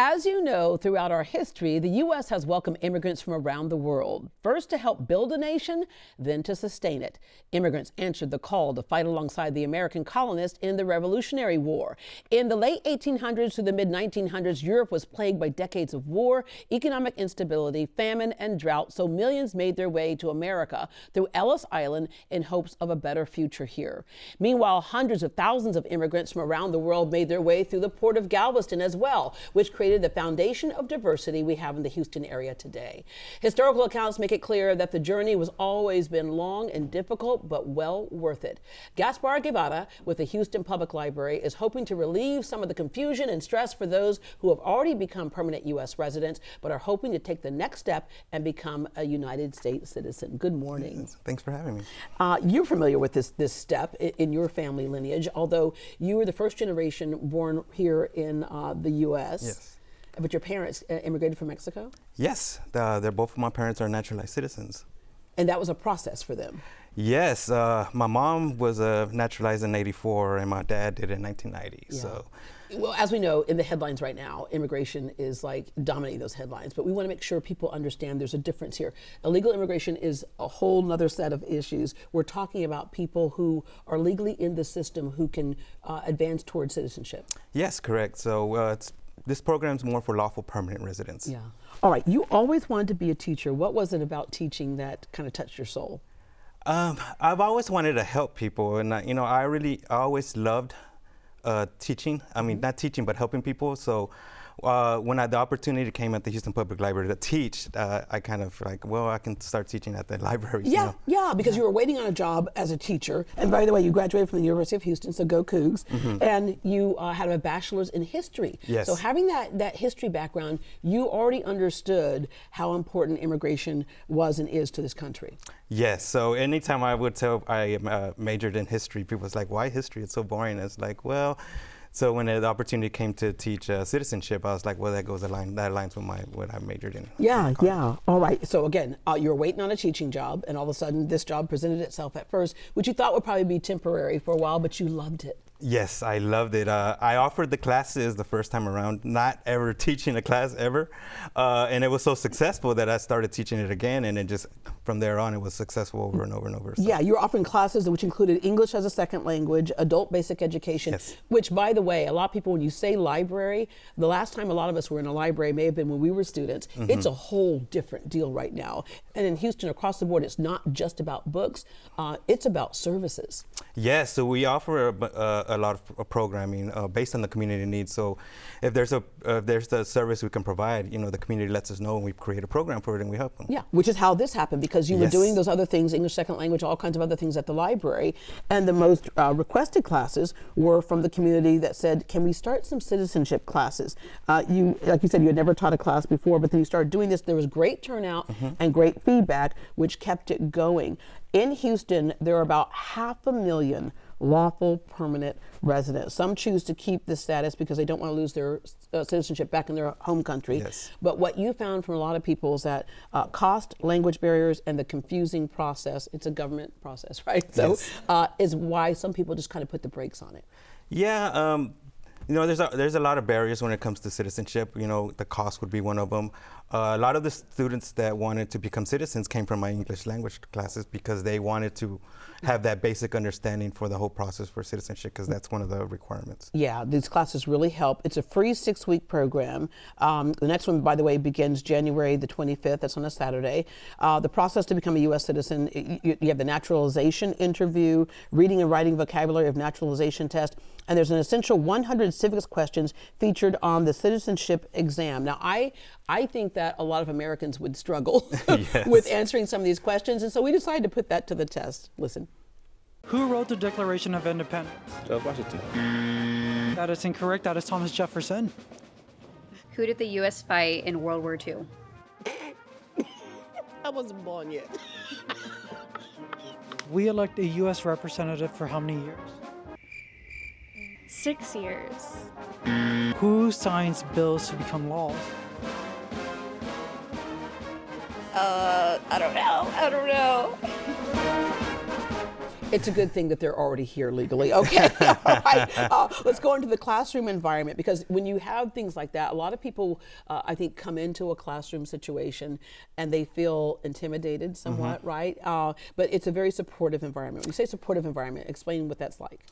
As you know, throughout our history, the U.S. has welcomed immigrants from around the world, first to help build a nation, then to sustain it. Immigrants answered the call to fight alongside the American colonists in the Revolutionary War. In the late 1800s to the mid-1900s, Europe was plagued by decades of war, economic instability, famine, and drought, so millions made their way to America through Ellis Island in hopes of a better future here. Meanwhile, hundreds of thousands of immigrants from around the world made their way through the port of Galveston as well, which created the foundation of diversity we have in the Houston area today. Historical accounts make it clear that the journey was always been long and difficult, but well worth it. Gaspar Guevara with the Houston Public Library is hoping to relieve some of the confusion and stress for those who have already become permanent U.S. residents, but are hoping to take the next step and become a United States citizen. Good morning. Thanks for having me. You're familiar with this step in your family lineage, although you were the first generation born here in the U.S. Yes. But your parents immigrated from Mexico? Yes, they're both of my parents are naturalized citizens. And that was a process for them? Yes, my mom was naturalized in '84 and my dad did it in 1990. Yeah. So, well, as we know, in the headlines right now, immigration is like dominating those headlines. But we want to make sure people understand there's a difference here. Illegal immigration is a whole nother set of issues. We're talking about people who are legally in the system who can advance towards citizenship. yes, correct. So this program's more for lawful permanent residents. Yeah. All right. You always wanted to be a teacher. What was it about teaching that kind of touched your soul? I've always wanted to help people, and I always loved teaching. I mean, not teaching, but helping people. So when the opportunity came at the Houston Public Library to teach, I kind of like, well, I can start teaching at the library. Yeah, yeah, because you were waiting on a job as a teacher. And by the way, you graduated from the University of Houston, so go Cougs. Mm-hmm. And you had a bachelor's in history. Yes. So having that history background, you already understood how important immigration was and is to this country. Yes, so anytime I would tell I majored in history, people was like, why history? It's so boring. It's like, well, so when the opportunity came to teach citizenship, I was like, well, that aligns with what I majored in. Yeah, yeah. All right. So again, you were waiting on a teaching job, and all of a sudden this job presented itself at first, which you thought would probably be temporary for a while, but you loved it. Yes, I loved it. I offered the classes the first time around, not ever teaching a class ever. And it was so successful that I started teaching it again. And it just, from there on, it was successful over and over and over. So. Yeah, you were offering classes which included English as a second language, adult basic education, yes. Which, by the way, a lot of people, when you say library, the last time a lot of us were in a library may have been when we were students. Mm-hmm. It's a whole different deal right now. And in Houston, across the board, it's not just about books, it's about services. Yes, so we offer a lot of programming based on the community needs. So if there's a service we can provide, the community lets us know and we create a program for it and we help them. Yeah, which is how this happened, because you were yes. doing those other things, English second language, all kinds of other things at the library. And the most requested classes were from the community that said, can we start some citizenship classes? Like you said, you had never taught a class before, but then you started doing this. There was great turnout mm-hmm. and great feedback, which kept it going. In Houston, there are about 500,000 lawful permanent residents. Some choose to keep this status because they don't want to lose their citizenship back in their home country. Yes. But what you found from a lot of people is that cost, language barriers, and the confusing process, it's a government process, right? So yes. Is why some people just kind of put the brakes on it. Yeah. There's a lot of barriers when it comes to citizenship. The cost would be one of them. A lot of the students that wanted to become citizens came from my English language classes because they wanted to have that basic understanding for the whole process for citizenship, because that's one of the requirements. Yeah, these classes really help. It's a free 6-week program. The next one, by the way, begins January the 25th. That's on a Saturday. The process to become a U.S. citizen, you have the naturalization interview, reading and writing vocabulary of naturalization test, and there's an essential 100 civics questions featured on the citizenship exam. Now, I think that a lot of Americans would struggle yes. with answering some of these questions, and so we decided to put that to the test. Listen. Who wrote the Declaration of Independence? George Washington. That is incorrect. That is Thomas Jefferson. Who did the U.S. fight in World War II? I wasn't born yet. We elect a U.S. representative for how many years? 6 years. Who signs bills to become laws? I don't know. It's a good thing that they're already here legally. Okay, all right. Let's go into the classroom environment, because when you have things like that, a lot of people, I think, come into a classroom situation and they feel intimidated somewhat, right? But it's a very supportive environment. When you say supportive environment, explain what that's like.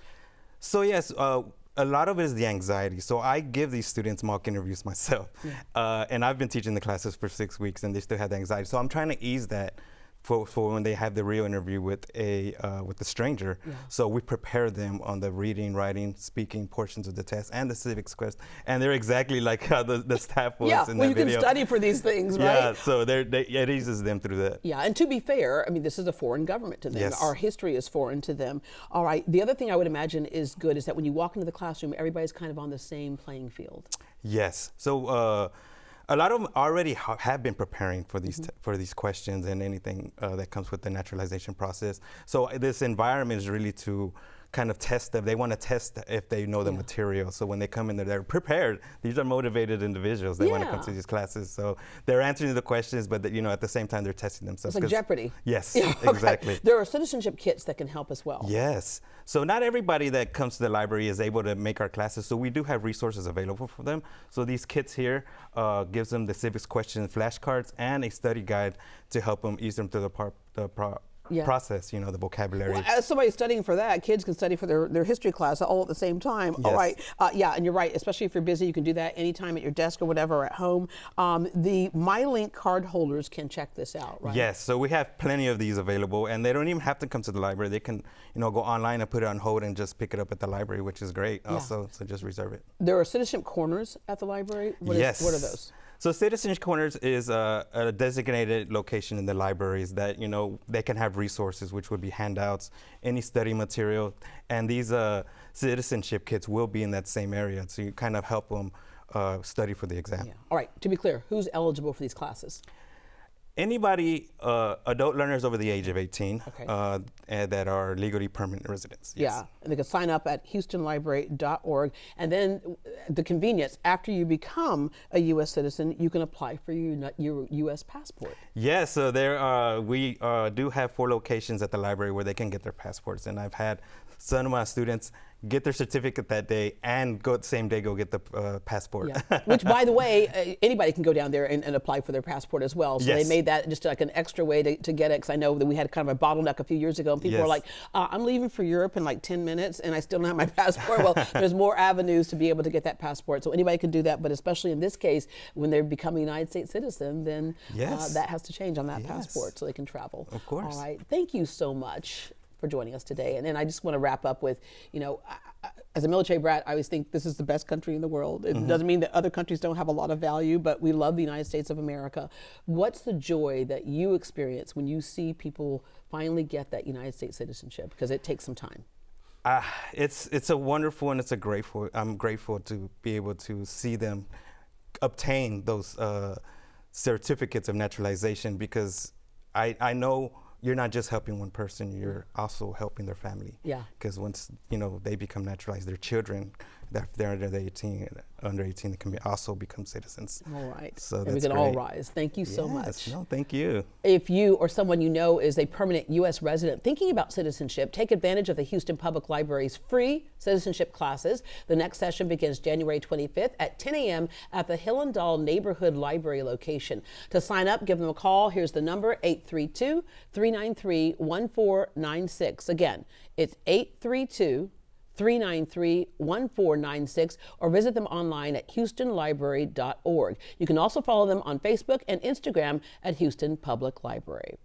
So yes, a lot of it is the anxiety. So I give these students mock interviews myself, and I've been teaching the classes for 6 weeks, and they still have the anxiety. So I'm trying to ease that for when they have the real interview with a stranger. So we prepare them on the reading, writing, speaking portions of the test and the civics quest, and they're exactly like how the staff was in well, that you video. can study for these things, right? Yeah, so it eases them through that. Yeah, and to be fair, I mean, this is a foreign government to them. Yes. Our history is foreign to them. All right, the other thing I would imagine is good is that when you walk into the classroom, everybody's kind of on the same playing field. Yes, so a lot of them already have been preparing for these questions and anything that comes with the naturalization process. So this environment is really to kind of test them. They want to test if they know the material. So when they come in there, they're prepared. These are motivated individuals. They want to come to these classes. So they're answering the questions, but at the same time, they're testing themselves. It's like Jeopardy. Yes, Okay. exactly. There are citizenship kits that can help as well. Yes. So not everybody that comes to the library is able to make our classes. So we do have resources available for them. So these kits here gives them the civics question flashcards and a study guide to help them ease them through the process, the vocabulary. Well, as somebody studying for that, kids can study for their history class all at the same time. Yes. All right. Yeah, and you're right. Especially if you're busy, you can do that anytime at your desk or whatever, or at home. The MyLink card holders can check this out, right? Yes. So we have plenty of these available, and they don't even have to come to the library. They can, go online and put it on hold and just pick it up at the library, which is great. Also, so just reserve it. There are citizenship corners at the library. What are those? So Citizenship Corners is a designated location in the libraries that, they can have resources, which would be handouts, any study material, and these citizenship kits will be in that same area, so you kind of help them study for the exam. Yeah. All right, to be clear, who's eligible for these classes? Anybody, adult learners over the age of 18 and that are legally permanent residents. Yes. Yeah, and they can sign up at houstonlibrary.org. And then the convenience, after you become a U.S. citizen, you can apply for your U.S. passport. Yes, so we do have 4 locations at the library where they can get their passports. And I've had some of my students get their certificate that day and go the same day go get the passport. Yeah. Which, by the way, anybody can go down there and apply for their passport as well. So they made that just like an extra way to get it, because I know that we had kind of a bottleneck a few years ago, and people were like, I'm leaving for Europe in like 10 minutes and I still don't have my passport. Well, there's more avenues to be able to get that passport. So anybody can do that, but especially in this case, when they become a United States citizen, then that has to change on that passport so they can travel. Of course. All right. Thank you so much for joining us today. And then I just want to wrap up with, as a military brat, I always think this is the best country in the world. It doesn't mean that other countries don't have a lot of value, but we love the United States of America. What's the joy that you experience when you see people finally get that United States citizenship? Because it takes some time. It's a wonderful and I'm grateful to be able to see them obtain those certificates of naturalization, because I know you're not just helping one person, you're also helping their family. Yeah. Because once, they become naturalized, their children, they're under 18, they can also become citizens. All right. So and we can all rise. Thank you so much. No, thank you. If you or someone you know is a permanent U.S. resident thinking about citizenship, take advantage of the Houston Public Library's free citizenship classes. The next session begins January 25th at 10 a.m. at the Hillendall Neighborhood Library location. To sign up, give them a call. Here's the number, 832-393-1496. Again, it's 832-393-1496, or visit them online at houstonlibrary.org. You can also follow them on Facebook and Instagram at Houston Public Library.